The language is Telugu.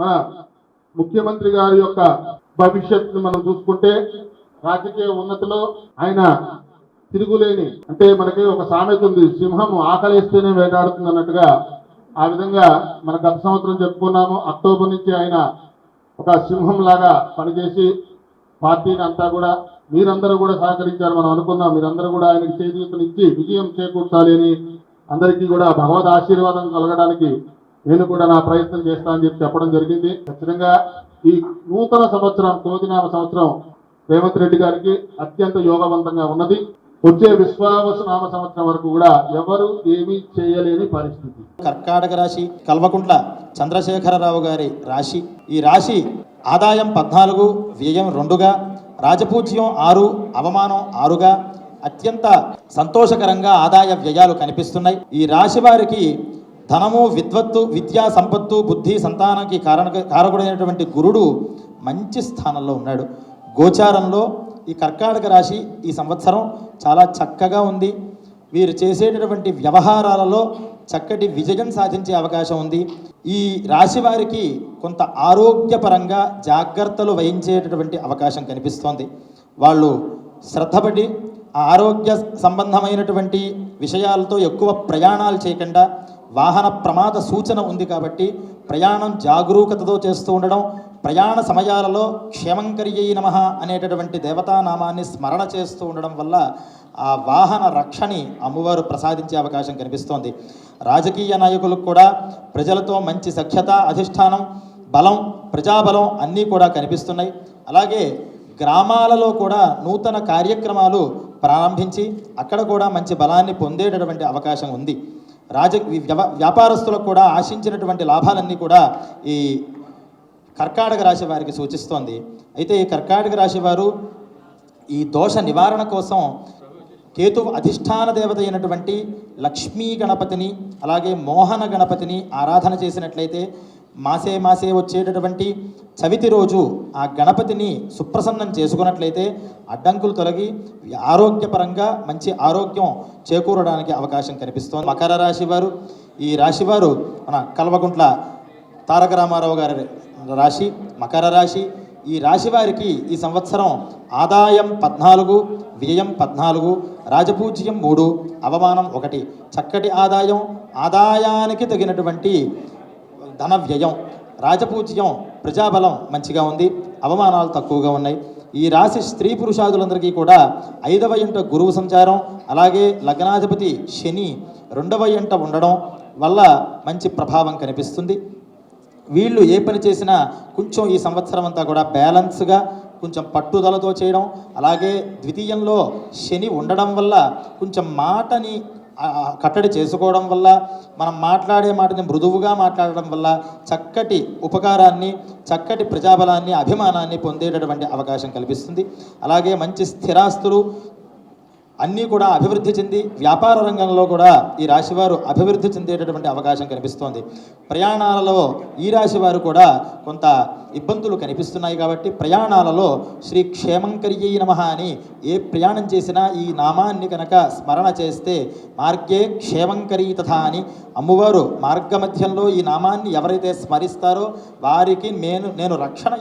మన ముఖ్యమంత్రి గారి యొక్క భవిష్యత్తును మనం చూసుకుంటే రాజకీయ ఉన్నతిలో ఆయన తిరుగులేని, అంటే మనకి ఒక సామెత ఉంది, సింహం ఆకలిస్తేనే వేటాడుతుంది అన్నట్టుగా. ఆ విధంగా మన గత సంవత్సరం చెప్పుకున్నాము, అక్టోబర్ నుంచి ఆయన ఒక సింహం లాగా పనిచేసి పార్టీని అంతా కూడా మీరందరూ కూడా సహకరించారు. మనం అనుకున్నాం మీరందరూ కూడా ఆయనకి చేయూతనిచ్చి విజయం చేకూర్చాలి అని, అందరికీ కూడా భగవద్ ఆశీర్వాదం కలగడానికి నేను కూడా నా ప్రయత్నం చేస్తా అని చెప్పడం జరిగింది. ఖచ్చితంగా ఈ నూతన సంవత్సరం కోదినామ సంవత్సరం రేవంత్ రెడ్డి గారికి అత్యంత యోగవంతంగా ఉన్నది. వచ్చే విశ్వావసనామ సంవత్సరం వరకు కూడా ఎవరు ఏమీ చేయలేని పరిస్థితి. కర్కాటక రాశి, కల్వకుంట్ల చంద్రశేఖరరావు గారి రాశి. ఈ రాశి ఆదాయం 14, వ్యయం 2గా, రాజపూజ్యం 6, అవమానం 6గా, అత్యంత సంతోషకరంగా ఆదాయ వ్యయాలు కనిపిస్తున్నాయి. ఈ రాశి వారికి ధనము, విద్వత్తు, విద్యా సంపత్తు, బుద్ధి, సంతానానికి కారకుడైనటువంటి గురుడు మంచి స్థానంలో ఉన్నాడు. గోచారంలో ఈ కర్కాటక రాశి ఈ సంవత్సరం చాలా చక్కగా ఉంది. వీరు చేసేటటువంటి వ్యవహారాలలో చక్కటి విజయం సాధించే అవకాశం ఉంది. ఈ రాశి వారికి కొంత ఆరోగ్యపరంగా జాగ్రత్తలు వహించేటటువంటి అవకాశం కనిపిస్తోంది. వాళ్ళు శ్రద్ధపడి ఆరోగ్య సంబంధమైనటువంటి విషయాలతో ఎక్కువ ప్రయాణాలు చేయకుండా, వాహన ప్రమాద సూచన ఉంది కాబట్టి ప్రయాణం జాగరూకతతో చేస్తూ ఉండడం, ప్రయాణ సమయాలలో క్షేమంకర్యై నమః అనేటటువంటి దేవతానామాన్ని స్మరణ చేస్తూ ఉండడం వల్ల ఆ వాహన రక్షణని అమ్మవారు ప్రసాదించే అవకాశం కనిపిస్తోంది. రాజకీయ నాయకులకు కూడా ప్రజలతో మంచి సఖ్యత, అధిష్టానం, బలం, ప్రజాబలం అన్నీ కూడా కనిపిస్తున్నాయి. అలాగే గ్రామాలలో కూడా నూతన కార్యక్రమాలు ప్రారంభించి అక్కడ కూడా మంచి బలాన్ని పొందేటటువంటి అవకాశం ఉంది. వ్యాపారస్తులకు కూడా ఆశించినటువంటి లాభాలన్నీ కూడా ఈ కర్కాటక రాశి వారికి సూచిస్తోంది. అయితే ఈ కర్కాటక రాశి వారు ఈ దోష నివారణ కోసం కేతు అధిష్టాన దేవత అయినటువంటి లక్ష్మీ గణపతిని, అలాగే మోహన గణపతిని ఆరాధన చేసినట్లయితే మాసే మాసే వచ్చేటటువంటి చవితి రోజు ఆ గణపతిని సుప్రసన్నం చేసుకున్నట్లయితే అడ్డంకులు తొలగి ఆరోగ్యపరంగా మంచి ఆరోగ్యం చేకూరడానికి అవకాశం కనిపిస్తోంది. మకర రాశి వారు, ఈ రాశివారు మన కల్వకుంట్ల తారక రామారావు గారి రాశి మకర రాశి. ఈ రాశి వారికి ఈ సంవత్సరం ఆదాయం 14, వ్యయం 14, రాజపూజ్యం 3, అవమానం 1. చక్కటి ఆదాయం, ఆదాయానికి తగినటువంటి ధన వ్యయం, రాజపూజ్యం, ప్రజాబలం మంచిగా ఉంది, అవమానాలు తక్కువగా ఉన్నాయి. ఈ రాశి స్త్రీ పురుషాదులందరికీ కూడా 5వ ఇంట గురువు సంచారం, అలాగే లగ్నాధిపతి శని 2వ ఇంట ఉండడం వల్ల మంచి ప్రభావం కనిపిస్తుంది. వీళ్ళు ఏ పని చేసినా కొంచెం ఈ సంవత్సరం అంతా కూడా బ్యాలెన్స్గా కొంచెం పట్టుదలతో చేయడం, అలాగే ద్వితీయంలో శని ఉండడం వల్ల కొంచెం మాటని కట్టడి చేసుకోవడం వల్ల, మనం మాట్లాడే మాటని మృదువుగా మాట్లాడడం వల్ల చక్కటి ఉపకారాన్ని, చక్కటి ప్రజాబలాన్ని, అభిమానాన్ని పొందేటటువంటి అవకాశం కల్పిస్తుంది. అలాగే మంచి స్థిరాస్తులు అన్నీ కూడా అభివృద్ధి చెంది వ్యాపార రంగంలో కూడా ఈ రాశివారు అభివృద్ధి చెందేటటువంటి అవకాశం కనిపిస్తోంది. ప్రయాణాలలో ఈ రాశివారు కూడా కొంత ఇబ్బందులు కనిపిస్తున్నాయి కాబట్టి ప్రయాణాలలో శ్రీ క్షేమంకర్యై నమః అని ఏ ప్రయాణం చేసినా ఈ నామాన్ని కనుక స్మరణ చేస్తే మార్గే క్షేమంకరీ తథా అని అమ్మవారు మార్గమధ్యంలో ఈ నామాన్ని ఎవరైతే స్మరిస్తారో వారికి నేను రక్షణ